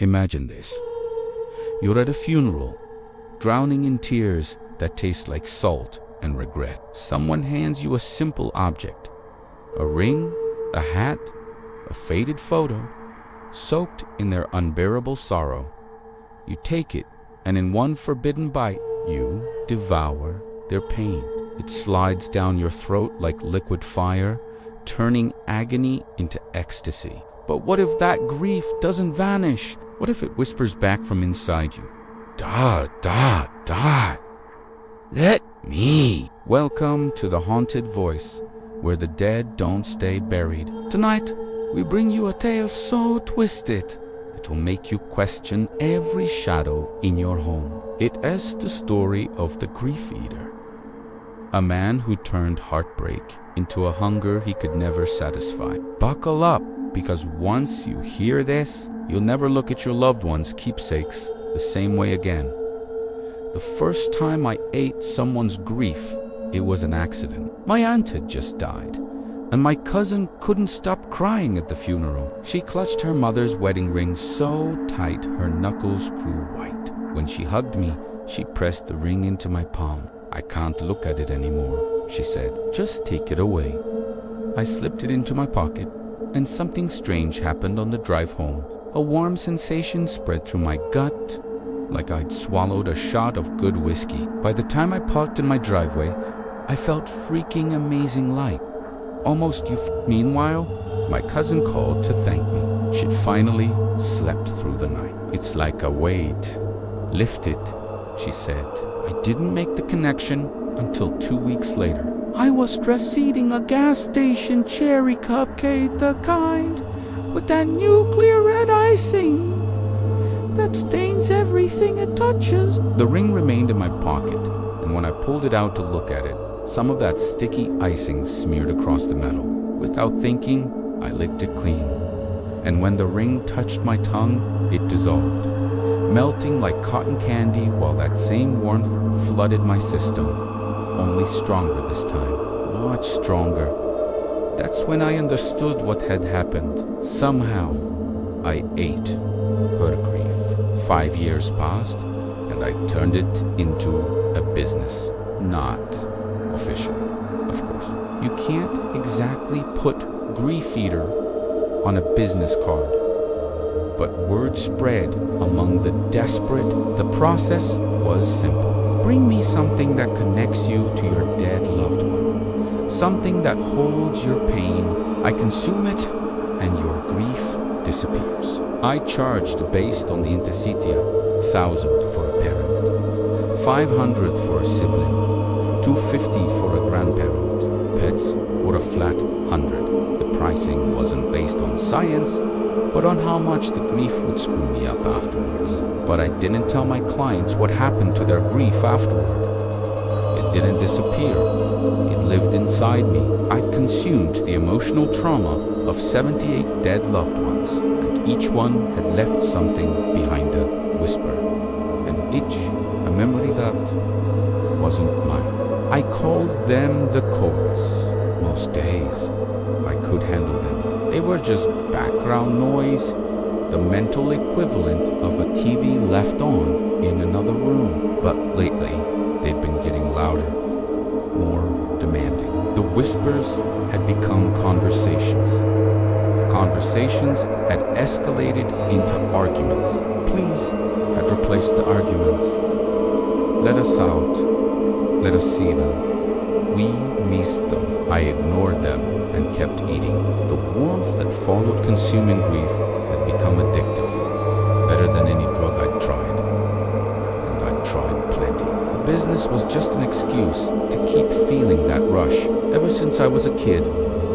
Imagine this. You're at a funeral, drowning in tears that taste like salt and regret. Someone hands you a simple object, a ring, a hat, a faded photo, soaked in their unbearable sorrow. You take it, and in one forbidden bite, you devour their pain. It slides down your throat like liquid fire, turning agony into ecstasy. But what if that grief doesn't vanish? What if it whispers back from inside you? Da, da, da. Let me. Welcome to the haunted voice, where the dead don't stay buried. Tonight, we bring you a tale so twisted, it will make you question every shadow in your home. It is the story of the grief eater, a man who turned heartbreak into a hunger he could never satisfy. Buckle up, because once you hear this, you'll never look at your loved ones' keepsakes the same way again. The first time I ate someone's grief, it was an accident. My aunt had just died, and my cousin couldn't stop crying at the funeral. She clutched her mother's wedding ring so tight her knuckles grew white. When she hugged me, she pressed the ring into my palm. I can't look at it anymore, she said. Just take it away. I slipped it into my pocket, and something strange happened on the drive home. A warm sensation spread through my gut, like I'd swallowed a shot of good whiskey. By the time I parked in my driveway, I felt freaking amazing light. Almost Meanwhile, my cousin called to thank me. She'd finally slept through the night. It's like a weight lifted, she said. I didn't make the connection until 2 weeks later. I was stress eating a gas station cherry cupcake, the kind with that nuclear red icing that stains everything it touches. The ring remained in my pocket, and when I pulled it out to look at it, some of that sticky icing smeared across the metal. Without thinking, I licked it clean, and when the ring touched my tongue, it dissolved, melting like cotton candy, while that same warmth flooded my system, only stronger this time, much stronger. That's when I understood what had happened. Somehow, I ate her grief. 5 years passed, and I turned it into a business. Not officially, of course. You can't exactly put grief eater on a business card, but word spread among the desperate. The process was simple. Bring me something that connects you to your dead loved one, something that holds your pain. I consume it, and your grief disappears. I charged based on the interstitia, 1,000 for a parent, 500 for a sibling, 250 for a grandparent, pets, or a flat 100. The pricing wasn't based on science, but on how much the grief would screw me up afterwards. But I didn't tell my clients what happened to their grief afterward. It didn't disappear. It lived inside me. I'd consumed the emotional trauma of 78 dead loved ones, and each one had left something behind, a whisper, an itch, a memory that wasn't mine. I called them the chorus. Most days, I could handle them. They were just background noise, the mental equivalent of a TV left on in another room. But lately, they'd been getting louder, more demanding. The whispers had become conversations. Conversations had escalated into arguments. Please had replaced the arguments. Let us out. Let us see them. We missed them. I ignored them and kept eating. The warmth that followed consuming grief had become addictive, better than any drug I'd tried. And I'd tried plenty. The business was just an excuse to keep feeling that rush. Ever since I was a kid,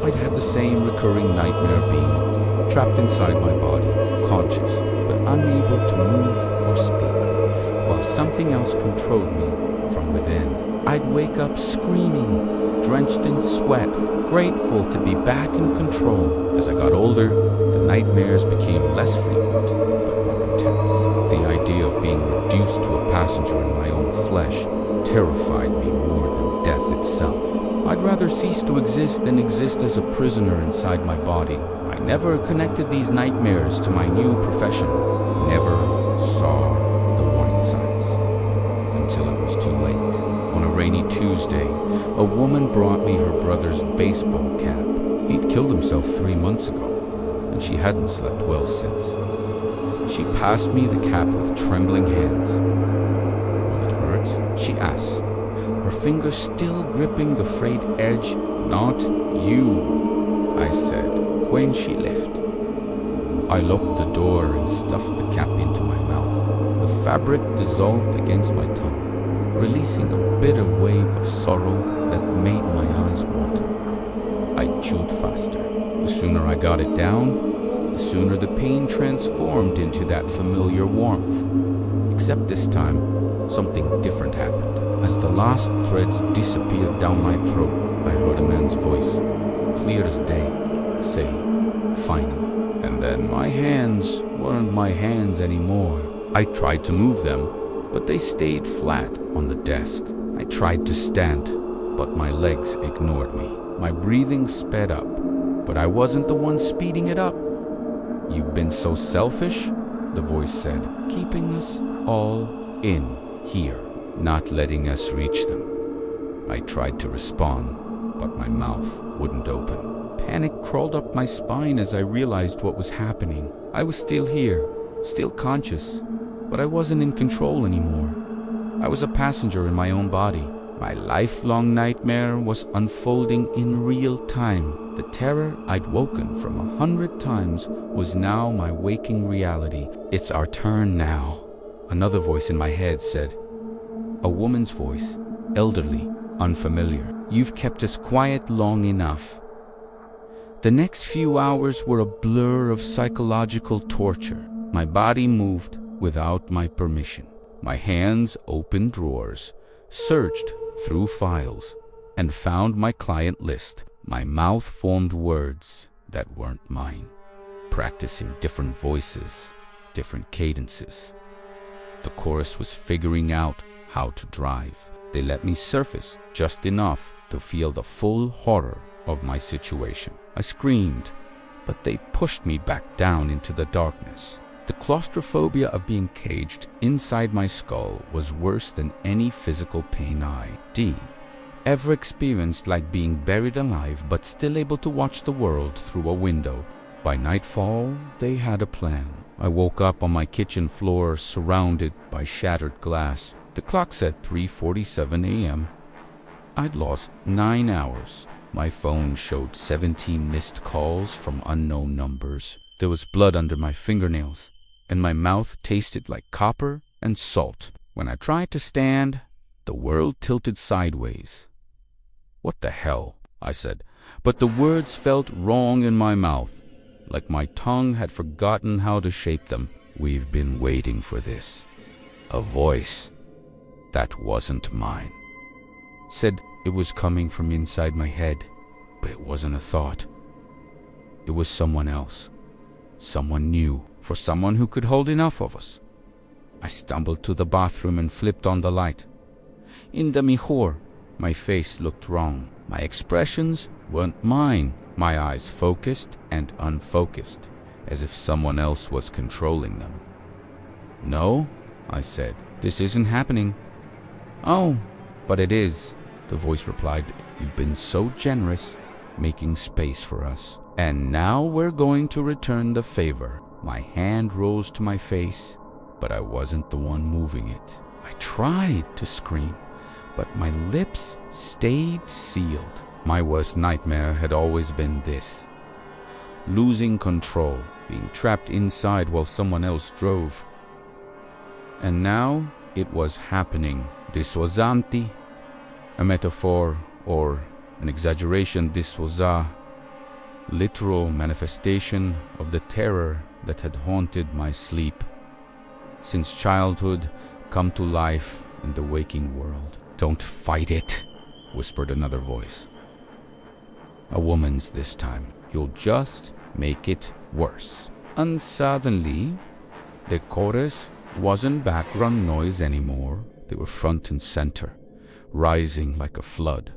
I'd had the same recurring nightmare being trapped inside my body, conscious, but unable to move or speak, while something else controlled me from within. I'd wake up screaming, drenched in sweat, grateful to be back in control. As I got older, the nightmares became less frequent, but more intense. The idea of being reduced to a passenger in my own flesh terrified me more than death itself. I'd rather cease to exist than exist as a prisoner inside my body. I never connected these nightmares to my new profession, never saw the warning signs until it was too late. On a rainy Tuesday, a woman brought me her brother's baseball cap. He'd killed himself 3 months ago, and she hadn't slept well since. She passed me the cap with trembling hands. "Will it hurt?" she asked, her fingers still gripping the frayed edge. "Not you," I said when she left. I locked the door and stuffed the cap into my mouth. The fabric dissolved against my tongue, releasing a bitter wave of sorrow that made my eyes water. I chewed faster. The sooner I got it down, the sooner the pain transformed into that familiar warmth. Except this time, something different happened. As the last threads disappeared down my throat, I heard a man's voice, clear as day, say, "Finally." And then my hands weren't my hands anymore. I tried to move them, but they stayed flat on the desk. I tried to stand, but my legs ignored me. My breathing sped up, but I wasn't the one speeding it up. "You've been so selfish," the voice said, "keeping us all in here, not letting us reach them." I tried to respond, but my mouth wouldn't open. Panic crawled up my spine as I realized what was happening. I was still here, still conscious, but I wasn't in control anymore. I was a passenger in my own body. My lifelong nightmare was unfolding in real time. The terror I'd woken from 100 times was now my waking reality. "It's our turn now," another voice in my head said. A woman's voice, elderly, unfamiliar. "You've kept us quiet long enough." The next few hours were a blur of psychological torture. My body moved without my permission. My hands opened drawers, searched through files, and found my client list. My mouth formed words that weren't mine, practicing different voices, different cadences. The chorus was figuring out how to drive. They let me surface just enough to feel the full horror of my situation. I screamed, but they pushed me back down into the darkness. The claustrophobia of being caged inside my skull was worse than any physical pain I'd ever experienced, like being buried alive but still able to watch the world through a window. By nightfall, they had a plan. I woke up on my kitchen floor surrounded by shattered glass. The clock said 3:47 a.m. I'd lost 9 hours. My phone showed 17 missed calls from unknown numbers. There was blood under my fingernails, and my mouth tasted like copper and salt. When I tried to stand, the world tilted sideways. "What the hell?" I said, but the words felt wrong in my mouth, like my tongue had forgotten how to shape them. "We've been waiting for this." A voice that wasn't mine said it was coming from inside my head, but it wasn't a thought. It was someone else, someone new, for someone who could hold enough of us. I stumbled to the bathroom and flipped on the light. In the mirror, my face looked wrong. My expressions weren't mine. My eyes focused and unfocused, as if someone else was controlling them. "No," I said, "this isn't happening." "Oh, but it is," the voice replied. "You've been so generous, making space for us. And now we're going to return the favor." My hand rose to my face, but I wasn't the one moving it. I tried to scream, but my lips stayed sealed. My worst nightmare had always been this: losing control, being trapped inside while someone else drove. And now it was happening. This was a metaphor or an exaggeration. This was a literal manifestation of the terror that had haunted my sleep since childhood, come to life in the waking world. "Don't fight it," whispered another voice. A woman's this time. "You'll just make it worse." And suddenly, the chorus wasn't background noise anymore. They were front and center, rising like a flood,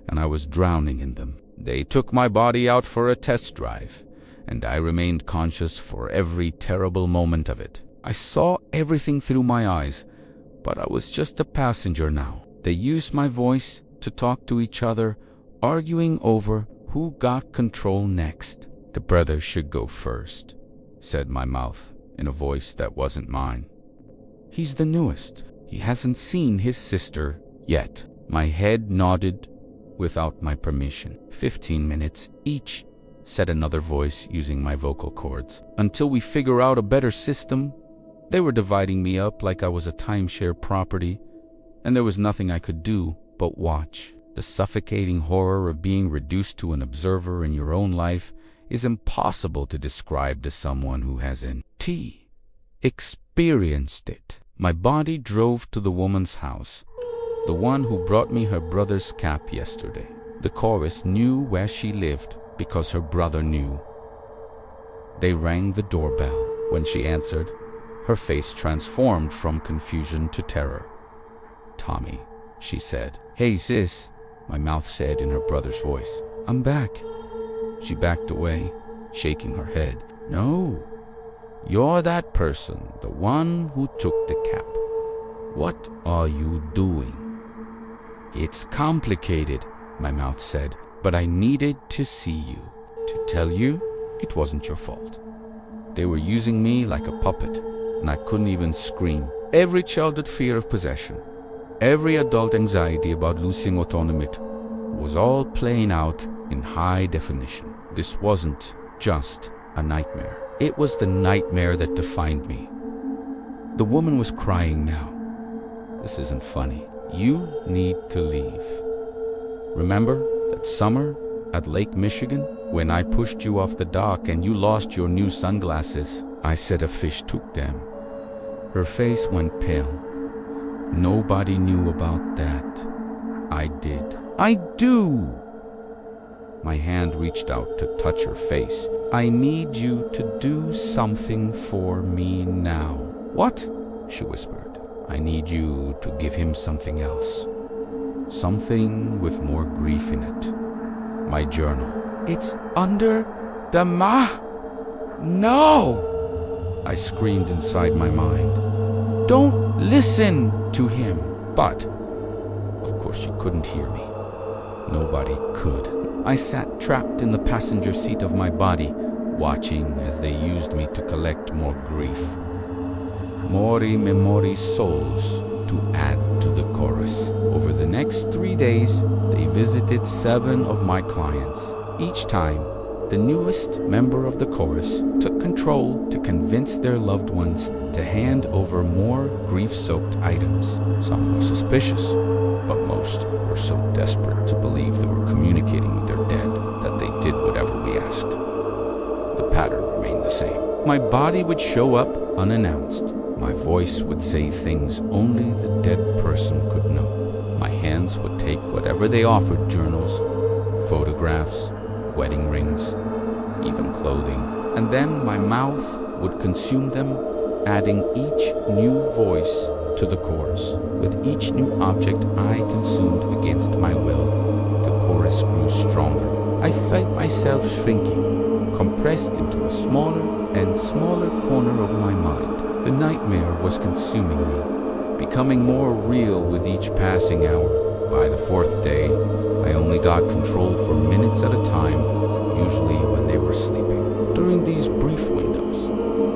and I was drowning in them. They took my body out for a test drive, and I remained conscious for every terrible moment of it. I saw everything through my eyes, but I was just a passenger now. They used my voice to talk to each other, arguing over who got control next. "The brother should go first," said my mouth in a voice that wasn't mine. "He's the newest. He hasn't seen his sister yet." My head nodded without my permission. 15 minutes each, said another voice using my vocal cords. "Until we figure out a better system." They were dividing me up like I was a timeshare property, and there was nothing I could do but watch. The suffocating horror of being reduced to an observer in your own life is impossible to describe to someone who hasn't experienced it. My body drove to the woman's house, the one who brought me her brother's cap yesterday. The chorus knew where she lived because her brother knew. They rang the doorbell. When she answered, her face transformed from confusion to terror. "Tommy," she said. "Hey, sis," my mouth said in her brother's voice. "I'm back." She backed away, shaking her head. "No, you're that person, the one who took the cap. What are you doing?" "It's complicated," my mouth said, "but I needed to see you, to tell you it wasn't your fault. They were using me like a puppet, and I couldn't even scream. Every childhood fear of possession, every adult anxiety about losing autonomy was all playing out in high definition. This wasn't just a nightmare. It was the nightmare that defined me." The woman was crying now. "This isn't funny. You need to leave. Remember that summer at Lake Michigan when I pushed you off the dock and you lost your new sunglasses? I said a fish took them." Her face went pale. "Nobody knew about that. I did." "I do." My hand reached out to touch her face. "I need you to do something for me now." "What?" she whispered. "I need you to give him something else. Something with more grief in it. My journal." "It's under the No!" I screamed inside my mind. "Don't listen to him." But, of course, she couldn't hear me. Nobody could. I sat trapped in the passenger seat of my body, watching as they used me to collect more grief. Mori memori souls to add to the chorus. Over the next 3 days, they visited 7 of my clients. Each time, the newest member of the chorus took control to convince their loved ones to hand over more grief-soaked items. Some were suspicious, but most were so desperate to believe they were communicating with their dead that they did whatever we asked. The pattern remained the same. My body would show up unannounced. My voice would say things only the dead person could know. My hands would take whatever they offered: journals, photographs, wedding rings, even clothing. And then my mouth would consume them, adding each new voice to the chorus. With each new object I consumed against my will, the chorus grew stronger. I felt myself shrinking, compressed into a smaller and smaller corner of my mind. The nightmare was consuming me, becoming more real with each passing hour. By the 4th day, I only got control for minutes at a time, usually when they were sleeping. During these brief windows,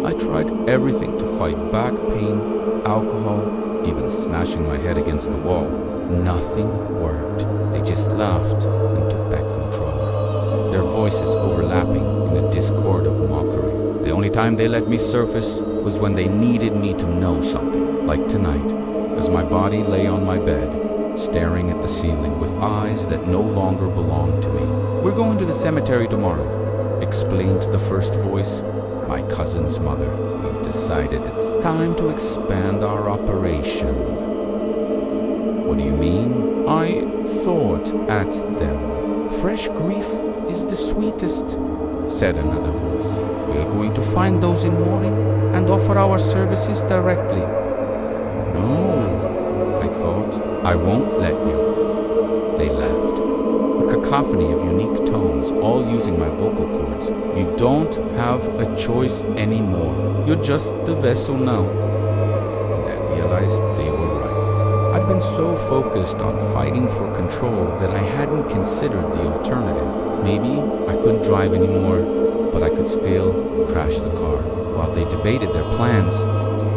I tried everything to fight back pain, alcohol, even smashing my head against the wall. Nothing worked. They just laughed and took back control, their voices overlapping in a discord of mockery. The only time they let me surface was when they needed me to know something, like tonight, as my body lay on my bed, staring at the ceiling with eyes that no longer belonged to me. "We're going to the cemetery tomorrow," explained the first voice, my cousin's mother. "We've decided it's time to expand our operation." "What do you mean?" I thought at them. "Fresh grief is the sweetest," said another voice. "We're going to find those in mourning and offer our services directly." "No," I thought. "I won't let you." They laughed. A cacophony of unique tones, all using my vocal cords. You don't have a choice anymore. You're just the vessel now. And I realized they were right. I'd been so focused on fighting for control that I hadn't considered the alternative. Maybe I couldn't drive anymore, but I could still crash the car. While they debated their plans,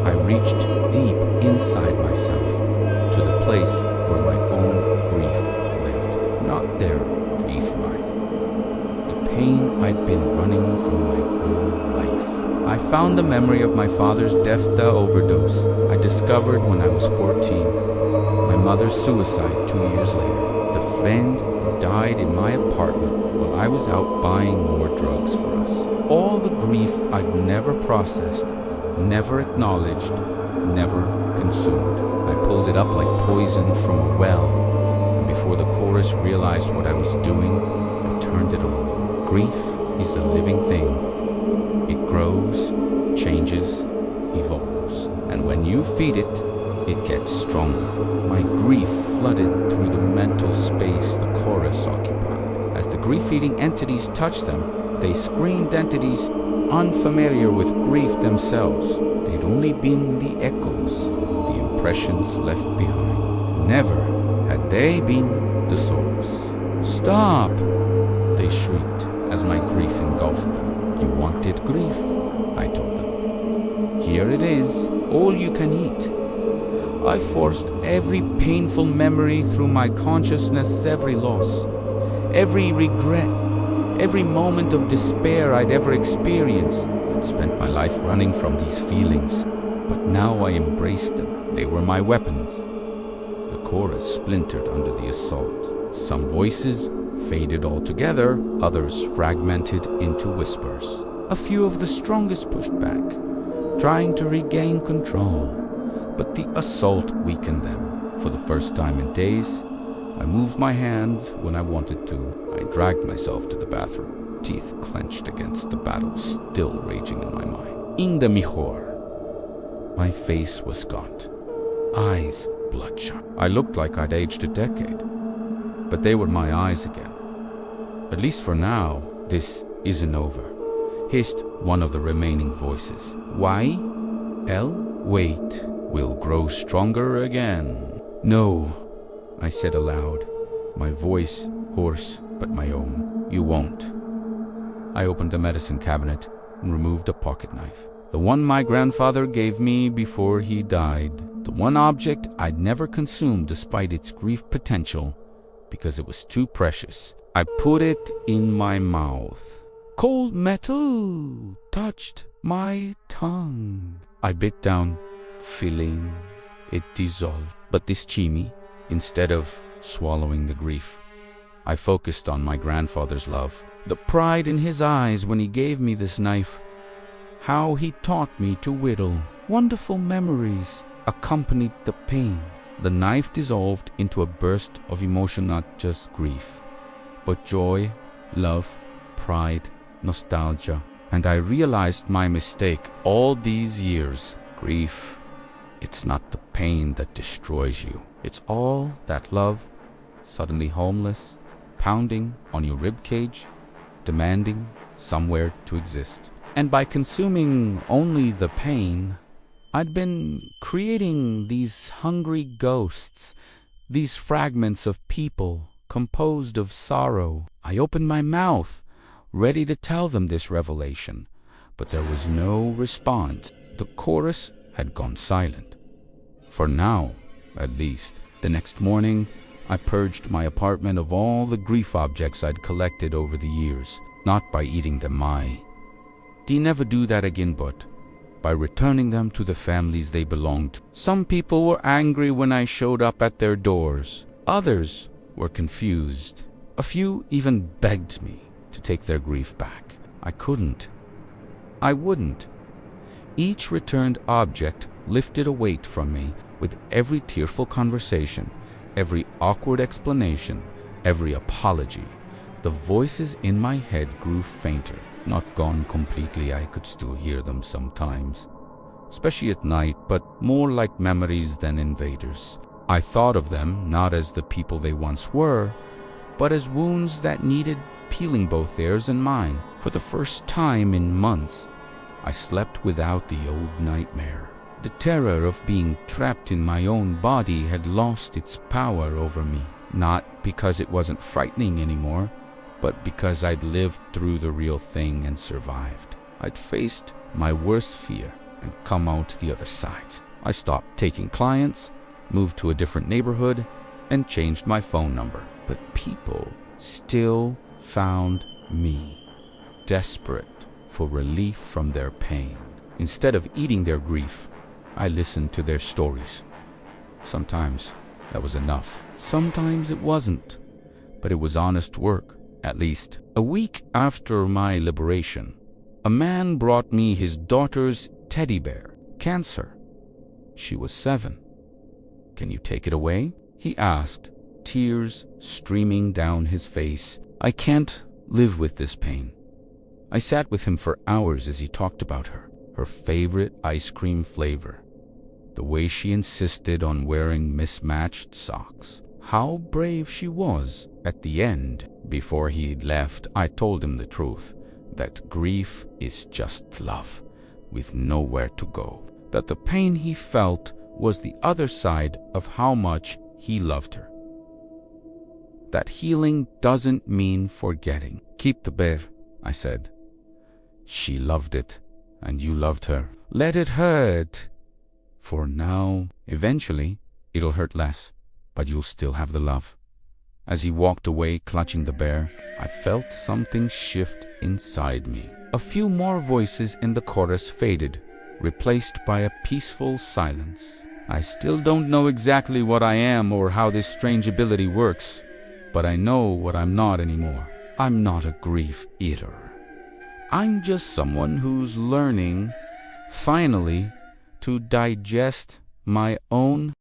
I reached deep inside myself to the place where my own grief lived. Not their grief line. The pain I'd been running from my own life. I found the memory of my father's death overdose I discovered when I was 14. My mother's suicide 2 years later. The friend who died in my apartment while I was out buying more drugs for us. All the grief I'd never processed, never acknowledged, never consumed. I pulled it up like poison from a well, and before the chorus realized what I was doing, I turned it on. Grief is a living thing. It grows, changes, evolves, and when you feed it, it gets stronger. My grief flooded through the mental space the chorus occupied. As the grief-eating entities touched them, they screamed entities unfamiliar with grief themselves. They'd only been the echoes, the impressions left behind. Never had they been the source. Stop! They shrieked as my grief engulfed them. You wanted grief, I told them. Here it is, all you can eat. I forced every painful memory through my consciousness, every loss, every regret, every moment of despair I'd ever experienced. I'd spent my life running from these feelings, but now I embraced them. They were my weapons. The chorus splintered under the assault. Some voices faded altogether, others fragmented into whispers. A few of the strongest pushed back, trying to regain control, but the assault weakened them. For the first time in days, I moved my hand when I wanted to. I dragged myself to the bathroom, teeth clenched against the battle still raging in my mind. In the mejor. My face was gaunt, eyes bloodshot. I looked like I'd aged a decade, but they were my eyes again. At least for now, this isn't over, hissed one of the remaining voices. Why? Wait, we'll grow stronger again. No, I said aloud, my voice hoarse but my own. You won't. I opened the medicine cabinet and removed a pocket knife. The one my grandfather gave me before he died. The one object I'd never consumed despite its grief potential because it was too precious. I put it in my mouth. Cold metal touched my tongue. I bit down, feeling it dissolve. But this chimi, instead of swallowing the grief, I focused on my grandfather's love, the pride in his eyes when he gave me this knife, how he taught me to whittle. Wonderful memories accompanied the pain. The knife dissolved into a burst of emotion, not just grief, but joy, love, pride, nostalgia. And I realized my mistake all these years. Grief, it's not the pain that destroys you. It's all that love, suddenly homeless, pounding on your ribcage, demanding somewhere to exist. And by consuming only the pain, I'd been creating these hungry ghosts, these fragments of people composed of sorrow. I opened my mouth, ready to tell them this revelation, but there was no response. The chorus had gone silent. For now, at least. The next morning, I purged my apartment of all the grief objects I'd collected over the years, not by eating them never do that again, but by returning them to the families they belonged to. Some people were angry when I showed up at their doors. Others were confused. A few even begged me to take their grief back. I couldn't. I wouldn't. Each returned object lifted a weight from me with every tearful conversation, every awkward explanation, every apology. The voices in my head grew fainter. Not gone completely, I could still hear them sometimes, especially at night, but more like memories than invaders. I thought of them not as the people they once were, but as wounds that needed peeling, both theirs and mine. For the first time in months, I slept without the old nightmare. The terror of being trapped in my own body had lost its power over me, not because it wasn't frightening anymore, but because I'd lived through the real thing and survived. I'd faced my worst fear and come out the other side. I stopped taking clients, moved to a different neighborhood, and changed my phone number. But people still found me, desperate for relief from their pain. Instead of eating their grief, I listened to their stories. Sometimes that was enough. Sometimes it wasn't, but it was honest work, at least. A week after my liberation, a man brought me his daughter's teddy bear, Cancer. She was 7. "Can you take it away?" he asked, tears streaming down his face. I can't live with this pain. I sat with him for hours as he talked about her favorite ice cream flavor, the way she insisted on wearing mismatched socks, how brave she was. At the end, before he left, I told him the truth, that grief is just love, with nowhere to go, that the pain he felt was the other side of how much he loved her, that healing doesn't mean forgetting. "Keep the bear," I said. "She loved it, and you loved her. Let it hurt for now. Eventually, it'll hurt less, but you'll still have the love." As he walked away, clutching the bear, I felt something shift inside me. A few more voices in the chorus faded, replaced by a peaceful silence. I still don't know exactly what I am or how this strange ability works, but I know what I'm not anymore. I'm not a grief eater. I'm just someone who's learning, finally, to digest my own